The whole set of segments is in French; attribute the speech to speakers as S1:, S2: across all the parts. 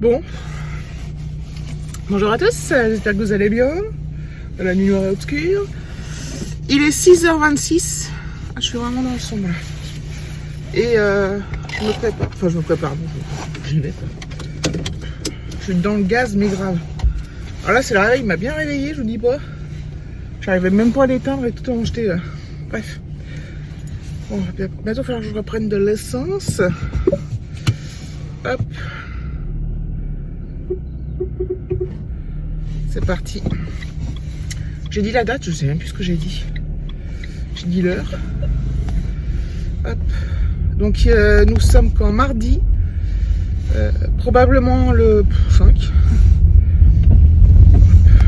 S1: Bon. Bonjour à tous, j'espère que vous allez bien. La nuit noire et obscure. Il est 6h26. Je suis vraiment dans le sombre. Et je me prépare. Enfin, je me prépare. Bon, j'y vais. Je suis dans le gaz, mais grave. Alors là, c'est le réveil. Il m'a bien réveillé, je vous dis pas. J'arrivais même pas à l'éteindre et tout en jeter. Bref. Bon, bientôt, il va falloir que je reprenne de l'essence. Hop. C'est parti. J'ai dit la date, je sais même plus ce que j'ai dit. J'ai dit l'heure. Hop. Donc nous sommes qu'en mardi. Probablement le 5.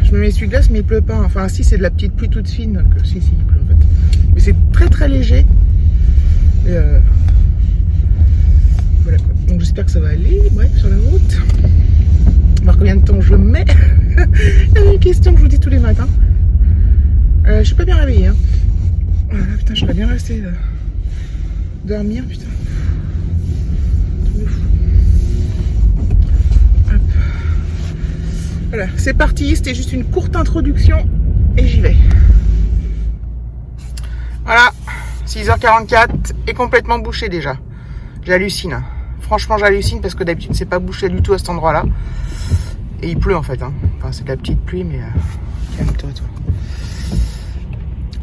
S1: Je me mets essuie-glace mais il pleut pas. Enfin si, c'est de la petite pluie toute fine. Que, si, il pleut en fait. Mais c'est très très léger. Et voilà quoi. Donc j'espère que ça va aller. Bref, sur la route. On va voir combien de temps je mets. C'est une question que je vous dis tous les matins. Je suis pas bien réveillée. Hein. Putain, je serais bien restée dormir, putain. Truc de fou. Hop. Voilà, c'est parti. C'était juste une courte introduction et j'y vais. Voilà, 6h44 et complètement bouché déjà. J'hallucine. Franchement, j'hallucine parce que d'habitude, c'est pas bouché du tout à cet endroit-là. Et il pleut en fait. Hein. Enfin, c'est de la petite pluie, mais calme-toi, toi.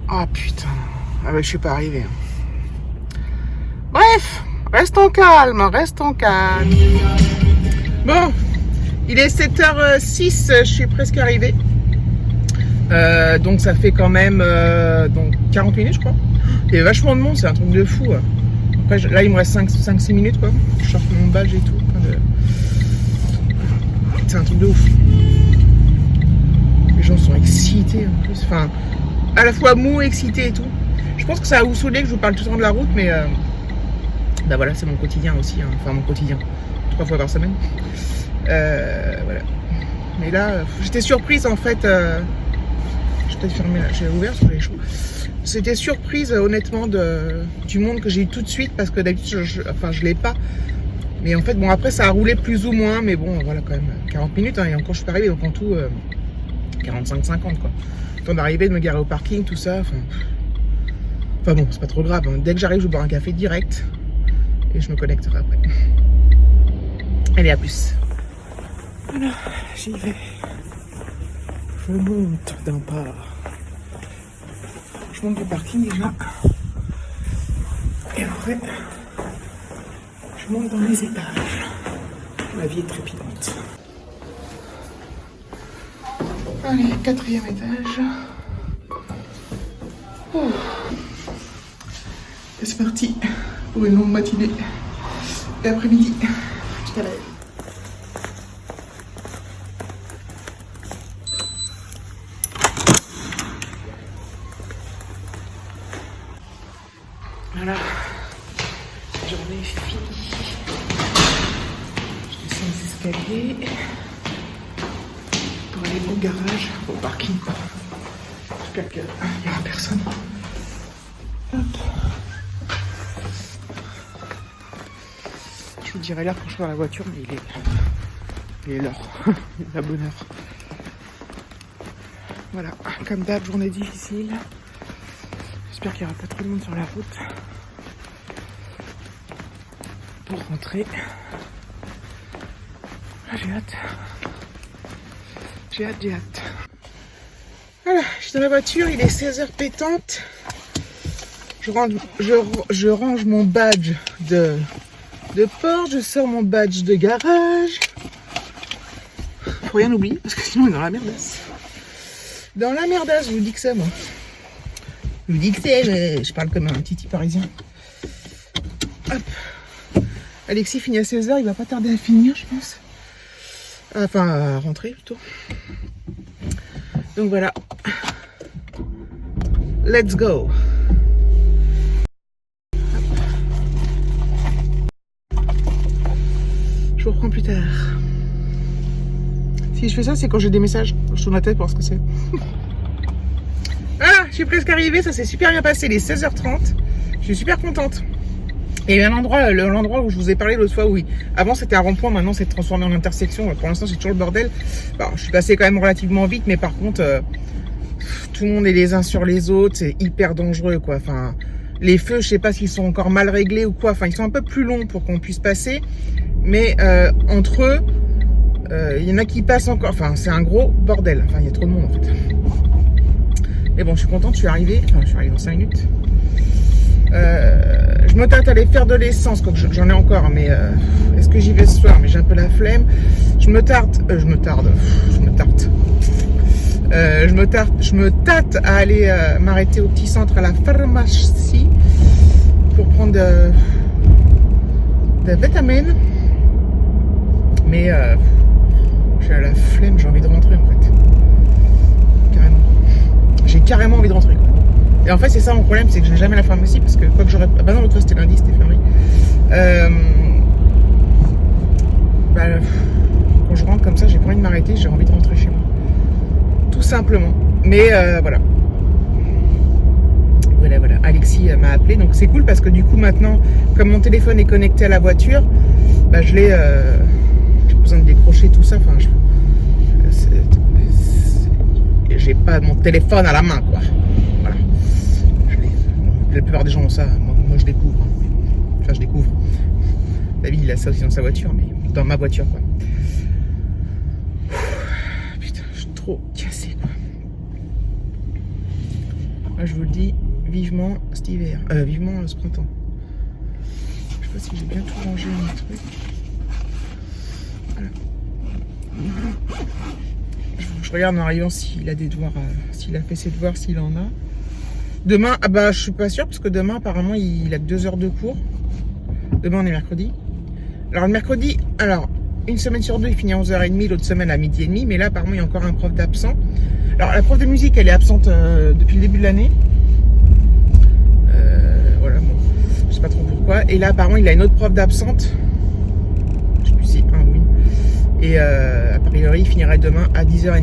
S1: Ah putain. Ah bah, je suis pas arrivé. Bref, restons calmes, restons calmes. Bon, il est 7h06, je suis presque arrivé. Donc ça fait quand même donc 40 minutes, je crois. Il y a vachement de monde, c'est un truc de fou. Après, là, il me reste 5-6 minutes, quoi. Je cherche mon badge et tout. C'est un truc de ouf. Les gens sont excités en plus. Enfin, à la fois mou, excités et tout. Je pense que ça va vous saouler que je vous parle tout le temps de la route, mais bah voilà, c'est mon quotidien aussi. Hein. Enfin, mon quotidien. 3 fois par semaine. Voilà. Mais là, j'étais surprise en fait. Je vais peut-être fermer là. J'ai ouvert sur les choux. J'étais surprise honnêtement du monde que j'ai eu tout de suite parce que d'habitude, je l'ai pas. Mais en fait, bon, après, ça a roulé plus ou moins, mais bon, voilà, quand même, 40 minutes, hein, et encore, je suis pas arrivée, donc en tout, 45-50, quoi. Temps d'arriver, de me garer au parking, tout ça, enfin bon, c'est pas trop grave, hein. Dès que j'arrive, je bois un café direct, et je me connecterai après. Allez, à plus. Voilà, j'y vais. Je monte d'un pas. Je monte du parking, déjà. Et après... je monte dans les étages. Ma vie est trépidante. Allez, 4e étage. Oh. Et c'est parti pour une longue matinée et après-midi. Jusqu'à la... Voilà. Journée finie. Je descends les escaliers pour aller au garage, au parking. J'espère qu'il n'y aura personne. Hop. Je vous dirai l'heure quand je serai dans la voiture, mais il est l'heure. Il est la bonne heure. Voilà, comme d'hab, journée difficile. J'espère qu'il n'y aura pas trop de monde sur la route. Pour rentrer. Ah, j'ai hâte. J'ai hâte. Voilà, je suis dans la voiture, il est 16h pétante. Je range mon badge de port, je sors mon badge de garage. Faut rien oublier, parce que sinon on est dans la merdasse. Dans la merdasse, je vous dis que c'est moi. Je vous dis que c'est, je parle comme un titi parisien. Hop. Alexis finit à 16h, il va pas tarder à finir, je pense. Enfin, à rentrer plutôt. Donc voilà. Let's go. Hop. Je vous reprends plus tard. Si je fais ça, c'est quand j'ai des messages. Je tourne la tête pour voir ce que c'est. Ah, je suis presque arrivée, ça s'est super bien passé, il est 16h30. Je suis super contente. Et l'endroit où je vous ai parlé l'autre fois, oui. Avant c'était un rond-point, maintenant c'est transformé en intersection. Pour l'instant c'est toujours le bordel. Bon, je suis passé quand même relativement vite, mais par contre, tout le monde est les uns sur les autres, c'est hyper dangereux, quoi. Enfin, les feux, je sais pas s'ils sont encore mal réglés ou quoi. Enfin, ils sont un peu plus longs pour qu'on puisse passer, mais entre eux, il y en a qui passent encore. Enfin, c'est un gros bordel. Enfin, il y a trop de monde en fait. Mais bon, je suis contente, je suis arrivée. Enfin, je suis arrivée dans 5 minutes. Je me tâte à aller faire de l'essence, quoique j'en ai encore, mais est-ce que j'y vais ce soir? Mais j'ai un peu la flemme. Je me tâte à aller m'arrêter au petit centre à la pharmacie pour prendre des vitamines. Mais j'ai la flemme, j'ai envie de rentrer en fait. Carrément. J'ai carrément envie de rentrer, quoi. Et en fait, c'est ça mon problème, c'est que je n'ai jamais la pharmacie parce que quoi que j'aurais. Ah bah non, l'autre fois c'était lundi, c'était fermé. Quand je rentre comme ça, j'ai pas envie de m'arrêter, j'ai envie de rentrer chez moi. Tout simplement. Mais voilà. Voilà. Alexis m'a appelé, donc c'est cool parce que du coup maintenant, comme mon téléphone est connecté à la voiture, bah je l'ai. J'ai besoin de décrocher tout ça. Enfin, j'ai pas mon téléphone à la main, quoi. Voilà. La plupart des gens ont ça. Moi je découvre. Enfin, je découvre. David, il a ça aussi dans sa voiture, mais dans ma voiture, quoi. Putain, je suis trop cassé, quoi. Moi, je vous le dis, vivement cet hiver. Vivement ce printemps. Je sais pas si j'ai bien tout rangé dans mes trucs. Voilà. Je regarde en arrivant s'il a des devoirs, s'il a fait ses devoirs, s'il en a. Demain, ah bah je suis pas sûre parce que demain apparemment il a 2 heures de cours. Demain on est mercredi. Alors le mercredi, une semaine sur 2 il finit à 11h30, l'autre semaine à 12h30, mais là apparemment il y a encore un prof d'absent. Alors la prof de musique elle est absente depuis le début de l'année. Voilà, bon, je sais pas trop pourquoi. Et là apparemment il a une autre prof d'absente. Je sais plus si un ou une. Et a priori il finirait demain à 10h30.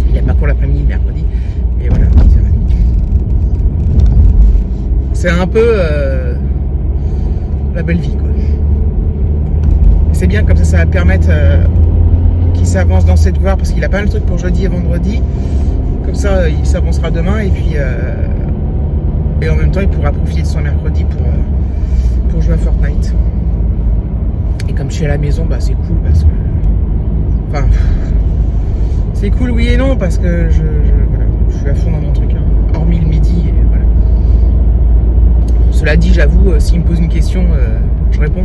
S1: Il n'y a pas cours l'après-midi, le mercredi. Et voilà, 10h30. C'est un peu la belle vie, quoi. C'est bien, comme ça va permettre qu'il s'avance dans ses devoirs parce qu'il a pas mal de trucs pour jeudi et vendredi. Comme ça, il s'avancera demain et puis et en même temps, il pourra profiter de son mercredi pour jouer à Fortnite. Et comme je suis à la maison, bah c'est cool parce que, enfin, c'est cool oui et non parce que voilà, je suis à fond dans mon truc, hein, hormis le midi. Et voilà. Cela dit, j'avoue, s'il me pose une question, je réponds.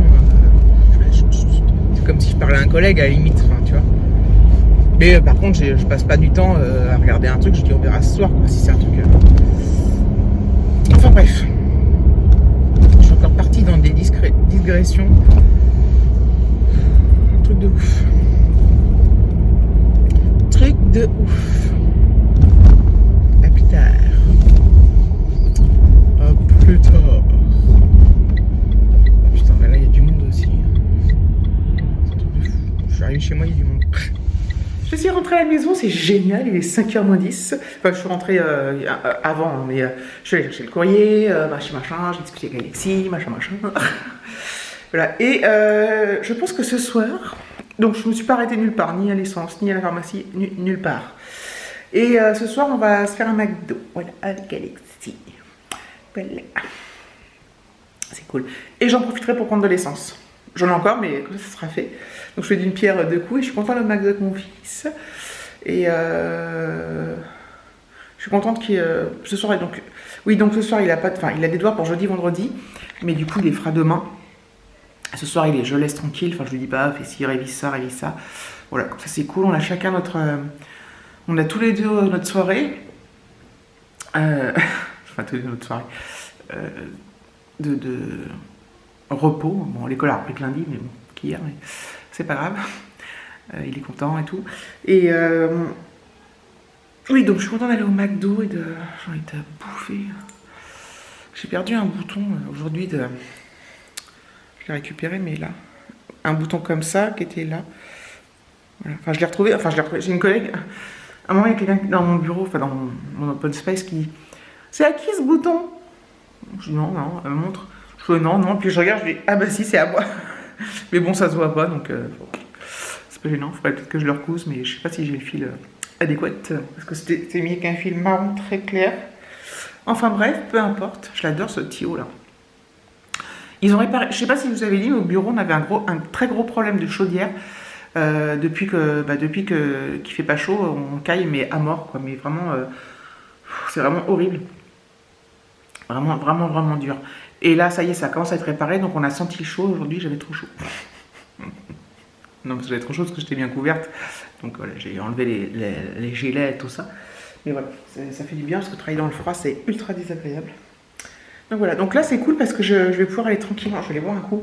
S1: C'est comme si je parlais à un collègue à la limite, enfin, tu vois. Mais par contre, je passe pas du temps à regarder un truc. Je dis on verra ce soir, quoi, si c'est un truc. Enfin bref, je suis encore partie dans des digressions. Truc de ouf. Truc de ouf. À plus tard. À plus tard. Putain, mais là il y a du monde aussi. C'est un truc de fou. Je suis arrivé chez moi, il y a du monde. Je suis rentrée à la maison, c'est génial, il est 5h moins 10. Enfin, je suis rentrée avant, hein, mais je suis allée chercher le courrier, machin, j'ai discuté avec Alexis, machin. Voilà, et je pense que ce soir, donc je me suis pas arrêtée nulle part, ni à l'essence, ni à la pharmacie, nulle part. Et ce soir, on va se faire un McDo, voilà, avec Alexis. Voilà. C'est cool. Et j'en profiterai pour prendre de l'essence. J'en ai encore, mais comme ça sera fait. Donc je fais d'une pierre deux coups et je suis contente de McDo avec mon fils. Et je suis contente qu'il ce soir, donc oui, donc ce soir il a pas, enfin il a des devoirs pour jeudi, vendredi, mais du coup il les fera demain. Ce soir je laisse tranquille, enfin je lui dis pas, fais ci, révise ça. Voilà, ça c'est cool. On a chacun notre, on a tous les deux notre soirée. Enfin tous les deux notre soirée de repos. Bon, l'école a repris que lundi, mais bon, qu'hier, mais c'est pas grave. Il est content et tout. Et oui, donc je suis contente d'aller au McDo et de. J'ai envie de bouffer. J'ai perdu un bouton aujourd'hui de. Je l'ai récupéré, mais là. Un bouton comme ça qui était là. Voilà. Enfin, je l'ai retrouvé. J'ai une collègue. À un moment, il y a quelqu'un dans mon bureau, enfin dans mon open space qui. C'est à qui ce bouton? Je dis non, non, elle me montre. Je fais non, non, puis je regarde, je dis ah bah si, c'est à moi. Mais bon, ça se voit pas, donc bon, c'est pas gênant. Il faudrait peut-être que je le recouse, mais je sais pas si j'ai le fil adéquat, parce que c'était mis avec un fil marron très clair. Enfin bref, peu importe, je l'adore ce tuyau là. Ils ont réparé, je sais pas si vous avez dit, mais au bureau on avait un très gros problème de chaudière. Depuis qu'il fait pas chaud, on caille mais à mort quoi, mais vraiment c'est vraiment horrible. Vraiment, vraiment, vraiment dur. Et là, ça y est, ça commence à être réparé, donc on a senti le chaud. Aujourd'hui, j'avais trop chaud. Non, parce que j'avais trop chaud parce que j'étais bien couverte. Donc voilà, j'ai enlevé les gilets et tout ça. Mais voilà, ça fait du bien parce que travailler dans le froid, c'est ultra désagréable. Donc voilà, donc là, c'est cool parce que je vais pouvoir aller tranquillement. Je vais aller boire un coup.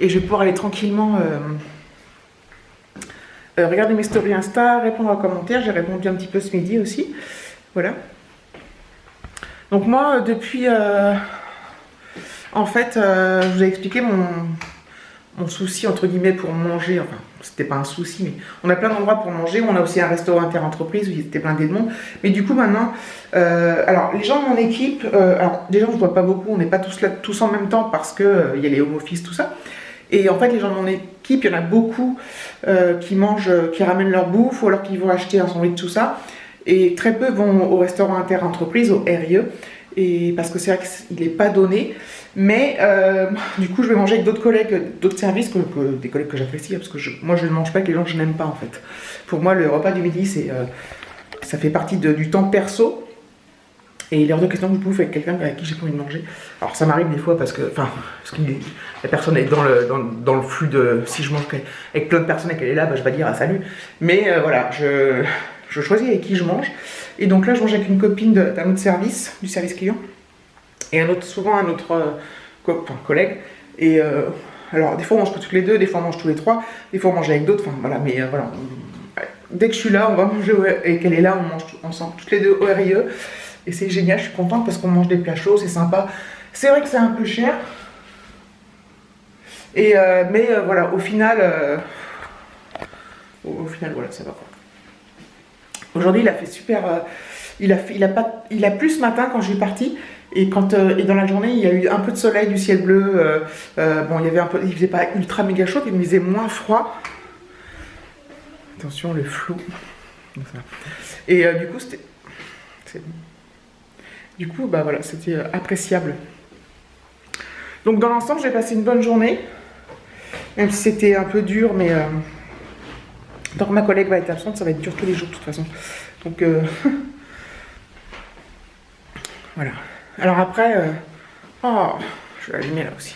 S1: Et je vais pouvoir aller tranquillement regarder mes stories Insta, répondre aux commentaires. J'ai répondu un petit peu ce midi aussi. Voilà. Donc moi, depuis... en fait, je vous ai expliqué mon souci, entre guillemets, pour manger. Enfin, c'était pas un souci, mais on a plein d'endroits pour manger. On a aussi un restaurant inter-entreprise où il était blindé de monde. Mais du coup, maintenant, alors, les gens de mon équipe, alors, déjà, on ne se voit pas beaucoup. On n'est pas tous là, tous en même temps parce qu'il y a les home office, tout ça. Et en fait, les gens de mon équipe, il y en a beaucoup qui mangent, qui ramènent leur bouffe ou alors qui vont acheter un sandwich, tout ça. Et très peu vont au restaurant inter-entreprise, au RIE. Et parce que c'est vrai qu'il n'est pas donné. Mais du coup, je vais manger avec d'autres collègues, d'autres services, des collègues que j'apprécie. Parce que moi, je ne mange pas avec les gens que je n'aime pas, en fait. Pour moi, le repas du midi, ça fait partie du temps perso. Et l'heure de question que je bouffe avec quelqu'un avec qui j'ai pas envie de manger. Alors, ça m'arrive des fois parce que la personne est dans le flux de... Si je mange avec plein de personnes et qu'elle est là, bah, je vais dire ah, salut. Mais voilà, je choisis avec qui je mange. Et donc là, je mange avec une copine d'un autre service, du service client. Et souvent un autre collègue. Et alors, des fois, on mange que toutes les deux, des fois, on mange tous les trois, des fois, on mange avec d'autres. Enfin, voilà, mais voilà. Dès que je suis là, on va manger et qu'elle est là, on mange ensemble, toutes les deux au RIE. Et c'est génial, je suis contente parce qu'on mange des plats chauds, c'est sympa. C'est vrai que c'est un peu cher. Et mais voilà, au final, voilà, ça va quoi. Aujourd'hui, il a fait super. Il a plu ce matin quand je suis partie. Et dans la journée, il y a eu un peu de soleil, du ciel bleu. Bon, il faisait pas ultra méga chaud, mais il faisait moins froid. Attention, le flou. Et du coup, Du coup, bah voilà, c'était appréciable. Donc dans l'ensemble, j'ai passé une bonne journée. Même si c'était un peu dur, mais tant que ma collègue va être absente, ça va être dur tous les jours de toute façon. Donc voilà. Alors après, oh, je vais allumer là aussi.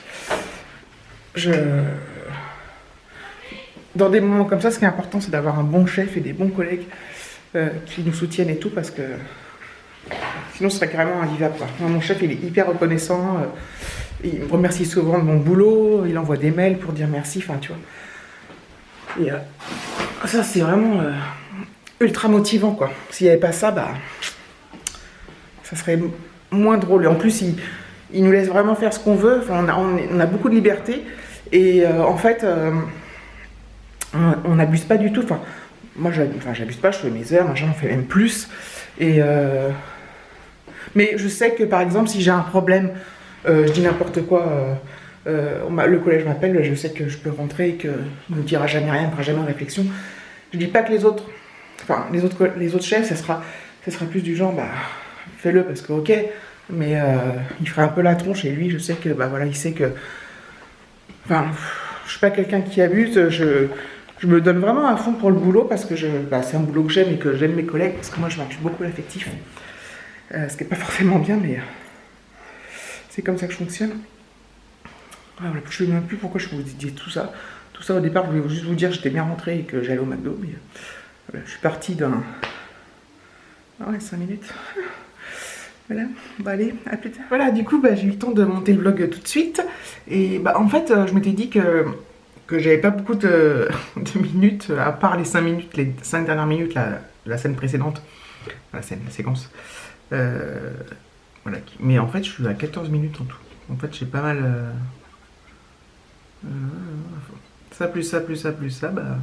S1: Dans des moments comme ça, ce qui est important, c'est d'avoir un bon chef et des bons collègues qui nous soutiennent et tout, parce que sinon ce serait carrément invivable quoi. Moi, mon chef, il est hyper reconnaissant. Il me remercie souvent de mon boulot. Il envoie des mails pour dire merci. Enfin, tu vois. Et ça, c'est vraiment ultra motivant quoi. S'il n'y avait pas ça, bah, ça serait moins drôle. Et en plus, il nous laisse vraiment faire ce qu'on veut. Enfin, on a beaucoup de liberté. Et en fait, on n'abuse pas du tout. Enfin, moi, j'abuse pas, je fais mes heures, j'en fais même plus. Et mais je sais que par exemple, si j'ai un problème, je dis n'importe quoi, le collège m'appelle, je sais que je peux rentrer et qu'il ne me dira jamais rien, il ne fera jamais de réflexion. Je dis pas que les autres chefs, ça sera plus du genre, bah, fais-le parce que ok, mais il ferait un peu la tronche et lui, je sais que, bah voilà, il sait que, enfin, je suis pas quelqu'un qui abuse, je me donne vraiment à fond pour le boulot parce que c'est un boulot que j'aime et que j'aime mes collègues parce que moi je m'appuie beaucoup l'affectif. Ce qui n'est pas forcément bien, mais c'est comme ça que je fonctionne. Ah, voilà, je ne sais même plus pourquoi je vous dis tout ça. Tout ça au départ, je voulais juste vous dire que j'étais bien rentrée et que j'allais au McDo, mais voilà, je suis partie d'un... Ah ouais, 5 minutes. Voilà, bah allez, à plus tard. Voilà, du coup, bah, j'ai eu le temps de monter le vlog tout de suite. Et bah en fait, je m'étais dit que j'avais pas beaucoup de minutes, à part les 5 minutes, les 5 dernières minutes, la scène précédente, la séquence. Voilà. Mais en fait, je suis à 14 minutes en tout. En fait, j'ai pas mal... ça plus ça plus ça plus ça, bah...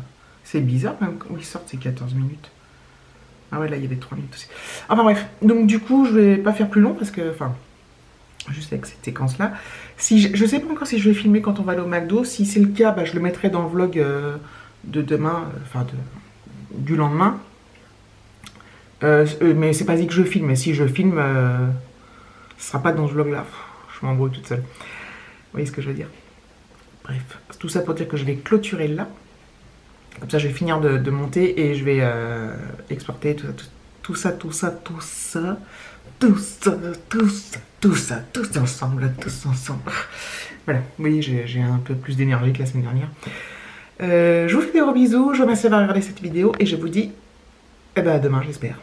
S1: C'est bizarre même quand ils sortent ces 14 minutes. Ah ouais, là, il y avait 3 minutes aussi. Enfin bref, donc du coup, je vais pas faire plus long parce que... Enfin, juste avec cette séquence-là. Si je sais pas encore si je vais filmer quand on va aller au McDo. Si c'est le cas, bah, je le mettrai dans le vlog de demain, enfin du lendemain. Mais c'est pas dit que je filme. Mais si je filme, ce sera pas dans ce vlog-là. Je m'embrouille toute seule. Vous voyez ce que je veux dire? Bref, tout ça pour dire que je vais clôturer là. Comme ça, je vais finir de monter et je vais exporter tout ça ensemble, tous ensemble. Voilà, vous voyez, j'ai un peu plus d'énergie que la semaine dernière. Je vous fais des gros bisous, je vous remercie d'avoir regardé cette vidéo et je vous dis à demain, j'espère.